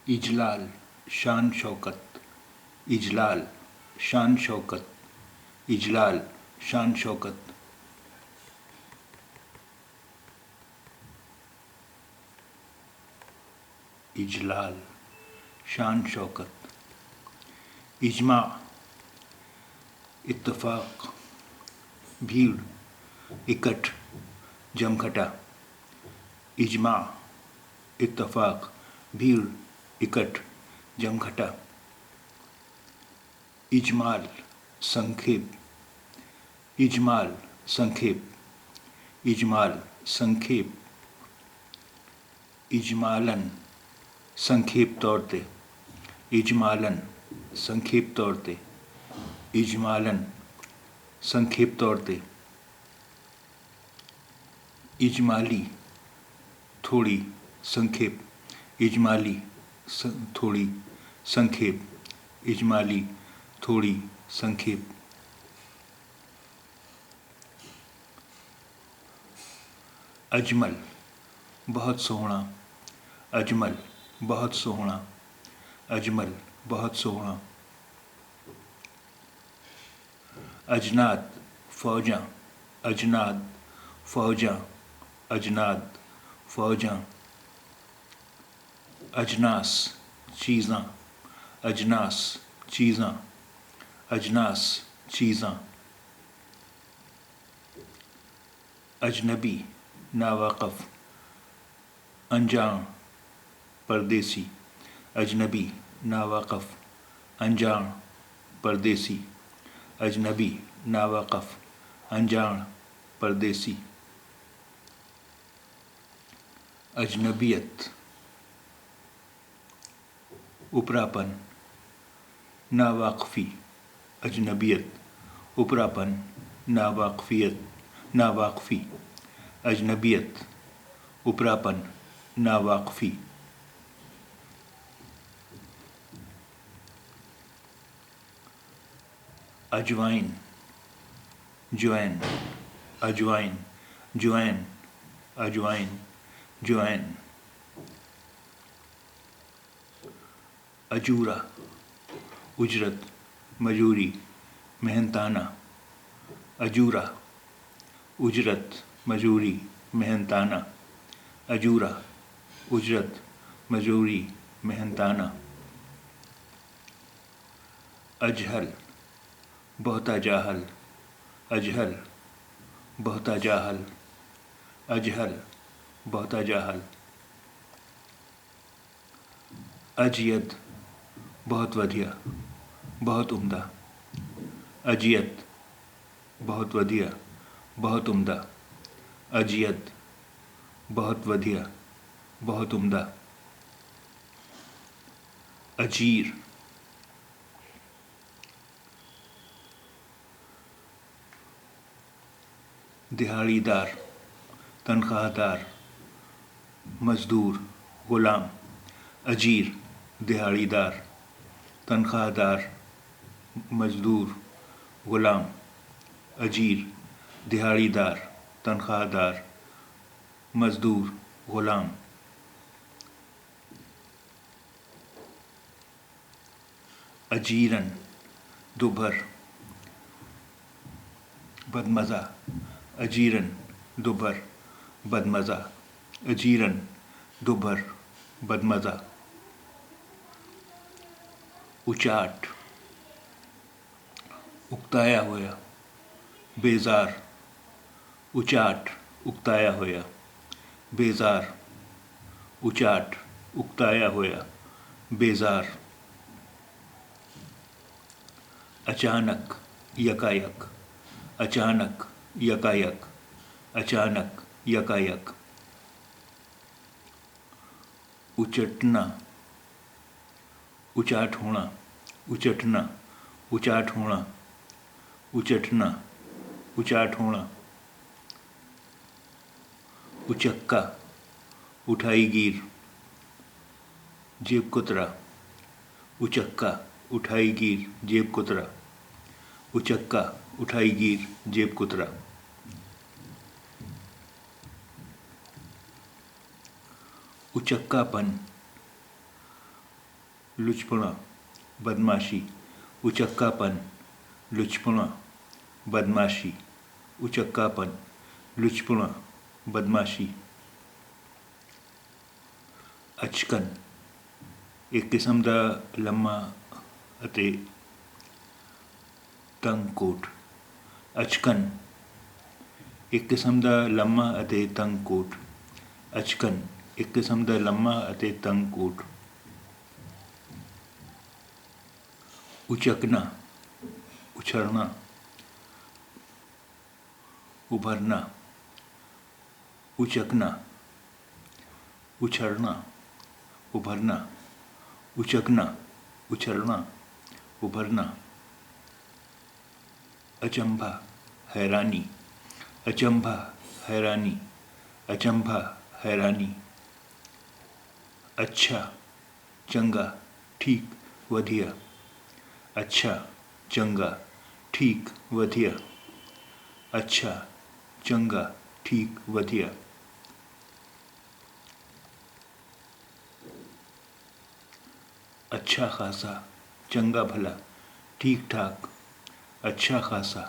इजलाल शान शौकत, इजलाल शान शौकत, इजलाल शान शौकत। इजलाल शान शौकत। इजमा इत्तफाक, भीड़, इकट्ठ, जमघटा। इजमा इत्तफाक, भीड़, इकट्ठ, जमघटा। इजमाल संक्षेप, इजमाल संक्षेप, इजमाल संक्षेप। इजमालन संक्षेप तौर पे, इजमालन संक्षेप तौर पे, इजमालन संक्षेप तौर पे। इजमाली थोड़ी संक्षेप, इजमाली थोड़ी संक्षेप, इजमाली थोड़ी संक्षेप। अजमल बहुत सोहना, अजमल बहुत सोहना, अजमल बहुत सोहना। अजनाद फौजा, अजनाद फौजा, अजनाद फौजा। अजनास चीज़ां, अजनास चीज़ां, अजनास चीज़ां। अजनबी नावाकफ, अनजान परदेसी, अजनबी नावाकफ, अनजान परदेसी, अजनबी नावाकफ, अनजान परदेसी। अजनबियत उपरापन, नावाकफी, अजनबियत उपरापन, नावाकफियत, नावाकफी। अजनबियत उपरापन, नावाकफी। अजवाइन ज्वैन, अजवाइन ज्वैन, अजवाइन ज्वैन। अजूरा उजरत, मजूरी, मेहनताना। अजूरा उजरत, मजूरी, मेहनताना। अजूरा उजरत, मजूरी, मेहनताना। अजहल बहुता जाहल, अजहल बहुता जाहल, अजहल बहुता जाहल। अजियत बहुत वधिया, बहुत उम्दा, अजियत बहुत वधिया, बहुत उम्दा, अजियत बहुत वधिया, बहुत उम्दा। अजीर दिहाड़ीदार, तनख्वाहदार, मजदूर, गुलाम। अजीर दिहाड़ीदार, तनख्वाहदार, मजदूर, गुलाम। अजीर दिहाड़ीदार, तनख्वाहदार, मजदूर, गुलाम। अजीरन दोपहर, बदमज़ा, अजीरन दोपहर, बदमज़ा, अजीरन दोपहर, बदमज़ा। उचाट उकताया होया, बेजार, उचाट उकताया होया, बेजार, उचाट उकताया होया, बेजार। अचानक यकायक, अचानक यकायक, अचानक यकायक। उचटना उचाट होना, उचटना उचाट होना, उचटना उचाट होना। उचक्का उठाई गिर, जेब कुतरा, उचक्का उठाई गिर, जेब कुतरा, उचक्का उठाई गिर, जेब कुतरा। उचक्कापन लुचपना, बदमाशी, उचक्कापन, लुचपना, बदमाशी, उचक्कापन, लुचपना, बदमाशी। अचकन एक किस्म ਦਾ ਲੰਮਾ ਅਤੇ ਤੰਗ ਕੋਟ। ਅਚਕਨ ਇੱਕ ਕਿਸਮ ਦਾ ਲੰਮਾ ਅਤੇ ਤੰਗ ਕੋਟ। ਅਚਕਨ ਇੱਕ ਕਿਸਮ ਦਾ ਲੰਮਾ ਅਤੇ ਤੰਗ ਕੋਟ। ਉਚਕਣਾ, ਉਛਲਣਾ, उभरना, उचकना, उछलना, उभरना, उचकना, उछलना, उभरना। अचंभा, हैरानी, अचंभा, हैरानी, अचंभा, हैरानी। अच्छा, चंगा, ठीक, वधिया। अच्छा, चंगा, ठीक, वधिया। अच्छा, चंगा, ठीक, वधिया। अच्छा खासा, चंगा भला, ठीक ठाक। अच्छा खासा,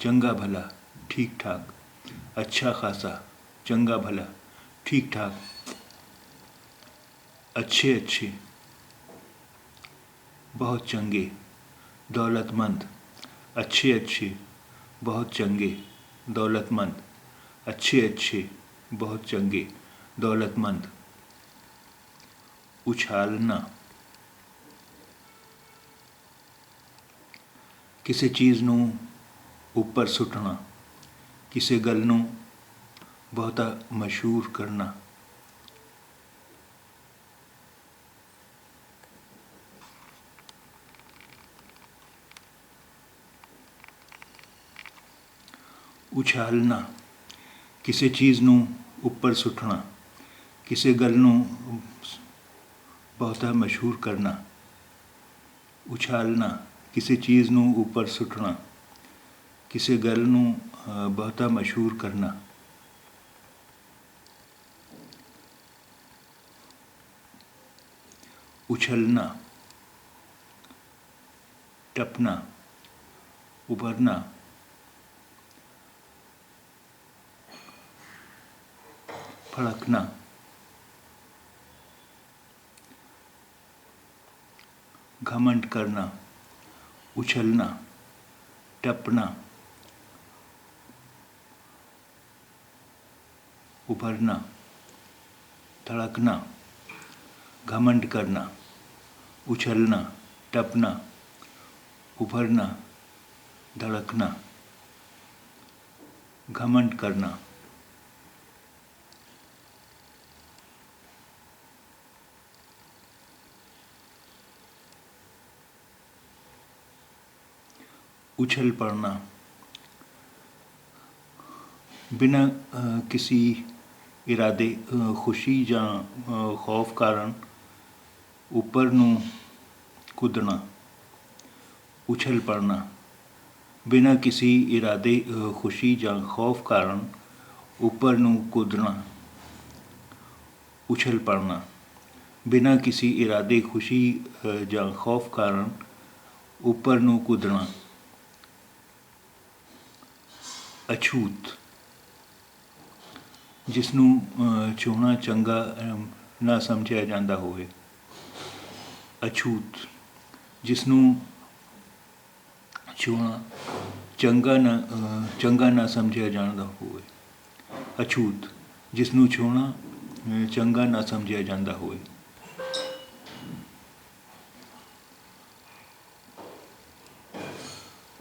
चंगा भला, ठीक ठाक। अच्छा खासा, चंगा भला, ठीक ठाक। अच्छे अच्छे, बहुत चंगे, दौलतमंद। अच्छे अच्छे, बहुत चंगे, दौलतमंद। अच्छे अच्छे, बहुत चंगे, दौलतमंद। उछालना, किसी चीज़ नूं उपर सुटना, किसी गल नूं बहुता मशहूर करना। उछालना, किसी चीज़ नूं उपर सुटना, किसी गल नूं बहुता मशहूर करना। उछालना, किसी चीज़ नूं उपर सुटना, किसी गल नूं बहुता मशहूर करना। उछलना, टपना, उभरना, फड़कना। घमंड करना, उछलना, टपना, उभरना, धड़कना। घमंड करना, उछलना, टपना, उभरना, धड़कना। घमंड करना, उछल पड़ना, बिना किसी इरादे, खुशी या खौफ कारण उपर नूं कुदना। उछल पड़ना, बिना किसी इरादे, खुशी या खौफ कारण उपर नूं कुदना। उछल पड़ना, बिना किसी इरादे, खुशी या खौफ कारण उपर नूं कुदना। अछूत, जिसनूं छूना चंगा ना समझिया जांदा होवे। अछूत, जिसनूं छूना चंगा ना समझिया जांदा होवे। अछूत, जिसनूं छूना चंगा ना समझिया जांदा होवे।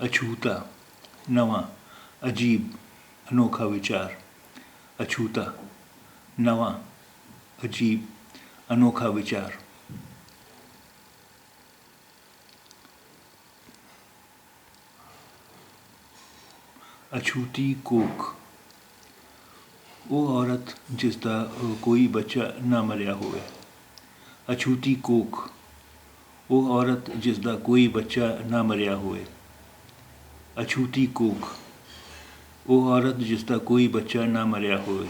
अछूता, नवा, अजीब, अनोखा विचार। अछूता, नवा, अजीब, अनोखा विचार। अछूती कोख, वो औरत जिसदा कोई बच्चा ना मरिया होवे। अछूती कोख, वो औरत जिसदा कोई बच्चा ना मरिया होवे। अछूती कोख, वो औरत जिसदा कोई बच्चा ना मरिया होवे।